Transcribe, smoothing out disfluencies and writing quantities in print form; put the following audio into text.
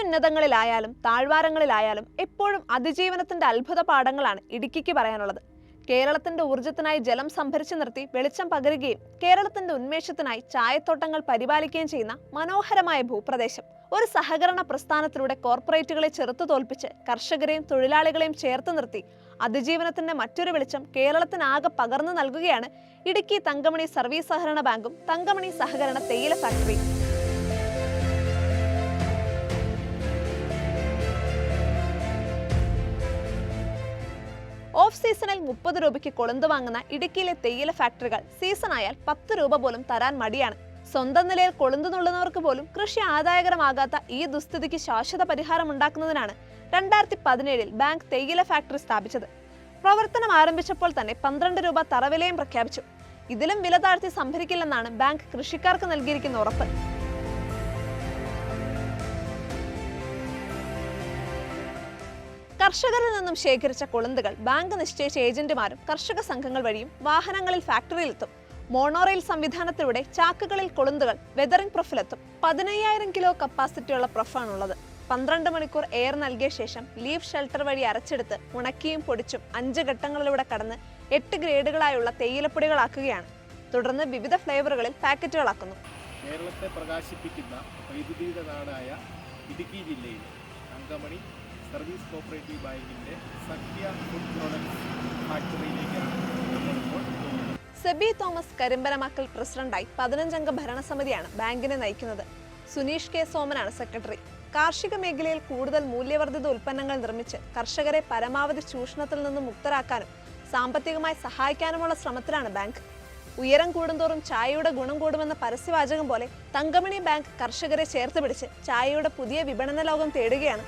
അത്യുന്നതങ്ങളിലായാലും താഴ്വാരങ്ങളിലായാലും എപ്പോഴും അതിജീവനത്തിന്റെ അത്ഭുത പാഠങ്ങളാണ് ഇടുക്കിക്ക് പറയാനുള്ളത്. കേരളത്തിന്റെ ഊർജ്ജത്തിനായി ജലം സംഭരിച്ചു നിർത്തി വെളിച്ചം പകരുകയും കേരളത്തിന്റെ ഉന്മേഷത്തിനായി ചായത്തോട്ടങ്ങൾ പരിപാലിക്കുകയും ചെയ്യുന്ന മനോഹരമായ ഭൂപ്രദേശം. ഒരു സഹകരണ പ്രസ്ഥാനത്തിലൂടെ കോർപ്പറേറ്റുകളെ ചെറുത്തു തോൽപ്പിച്ച് കർഷകരെയും തൊഴിലാളികളെയും ചേർത്ത് നിർത്തി അതിജീവനത്തിന്റെ മറ്റൊരു വെളിച്ചം കേരളത്തിനാകെ പകർന്നു നൽകുകയാണ് ഇടുക്കി തങ്കമണി സർവീസ് സഹകരണ ബാങ്കും തങ്കമണി സഹകരണ തേയില ഫാക്ടറിയും. ഓഫ് സീസണിൽ 30 രൂപയ്ക്ക് കൊളുന്ത് വാങ്ങുന്ന ഇടുക്കിയിലെ തേയില ഫാക്ടറികൾ സീസണായാൽ 10 രൂപ പോലും തരാൻ മടിയാണ്. സ്വന്തം നിലയിൽ കൊളുന്ത് നുള്ളുന്നവർക്ക് പോലും കൃഷി ആദായകരമാകാത്ത ഈ ദുസ്ഥിതിക്ക് ശാശ്വത പരിഹാരം ഉണ്ടാക്കുന്നതിനാണ് 2017 ബാങ്ക് തേയില ഫാക്ടറി സ്ഥാപിച്ചത്. പ്രവർത്തനം ആരംഭിച്ചപ്പോൾ തന്നെ 12 രൂപ തറവിലയും പ്രഖ്യാപിച്ചു. ഇതിലും വില താഴ്ത്തി സംഭരിക്കില്ലെന്നാണ് ബാങ്ക് കൃഷിക്കാർക്ക് നൽകിയിരിക്കുന്ന ഉറപ്പ്. കർഷകരിൽ നിന്നും ശേഖരിച്ച കൊളുന്തുകൾ ബാങ്ക് നിശ്ചയിച്ച ഏജന്റുമാരും കർഷക സംഘങ്ങൾ വഴിയും വാഹനങ്ങളിൽ ഫാക്ടറിയിലെത്തും. മോണോറെയിൽ സംവിധാനത്തിലൂടെ ചാക്കുകളിൽ കൊളുന്തുകൾ വെതറിംഗ് പ്രൊഫിലെത്തും. 15,000 കിലോ കപ്പാസിറ്റിയുള്ള പ്രൊഫാണുള്ളത്. 12 മണിക്കൂർ എയർ നൽകിയ ശേഷം ലീഫ് ഷെൽട്ടർ വഴി അരച്ചെടുത്ത് ഉണക്കിയും പൊടിച്ചും 5 ഘട്ടങ്ങളിലൂടെ കടന്ന് 8 ഗ്രേഡുകളായുള്ള തേയിലപ്പൊടികളാക്കുകയാണ്. തുടർന്ന് വിവിധ ഫ്ലേവറുകളിൽ പാക്കറ്റുകളാക്കുന്നു. കേരളത്തെ പ്രകാശിപ്പിക്കുന്ന വൈദ്യുതിയുടെ നാടായ ഇടുക്കി ജില്ലയിൽ തങ്കമണി സർവീസ് കോഓപ്പറേറ്റീവ് ബാങ്കിന്റെ സഖ്യ ഫുഡ് പ്രൊഡക്ട്സ് ഫാക്ടറിയിലേക്കാണ് നമ്മളിപ്പോൾ പോകുന്നത്. സെബി തോമസ് കരിമ്പനമക്കൽ പ്രസിഡന്റായി 15-അംഗ ഭരണസമിതിയാണ് ബാങ്കിനെ നയിക്കുന്നത്. സുനീഷ് കെ സോമനാണ് സെക്രട്ടറി. കാർഷിക മേഖലയിൽ കൂടുതൽ മൂല്യവർദ്ധിത ഉൽപ്പന്നങ്ങൾ നിർമ്മിച്ച് കർഷകരെ പരമാവധി ചൂഷണത്തിൽ നിന്നും മുക്തരാക്കാനും സാമ്പത്തികമായി സഹായിക്കാനുമുള്ള ശ്രമത്തിലാണ് ബാങ്ക്. ഉയരം കൂടുന്തോറും ചായയുടെ ഗുണം കൂടുമെന്ന പരസ്യവാചകം പോലെ തങ്കമണി ബാങ്ക് കർഷകരെ ചേർത്ത് പിടിച്ച് ചായയുടെ പുതിയ വിപണന ലോകം തേടുകയാണ്.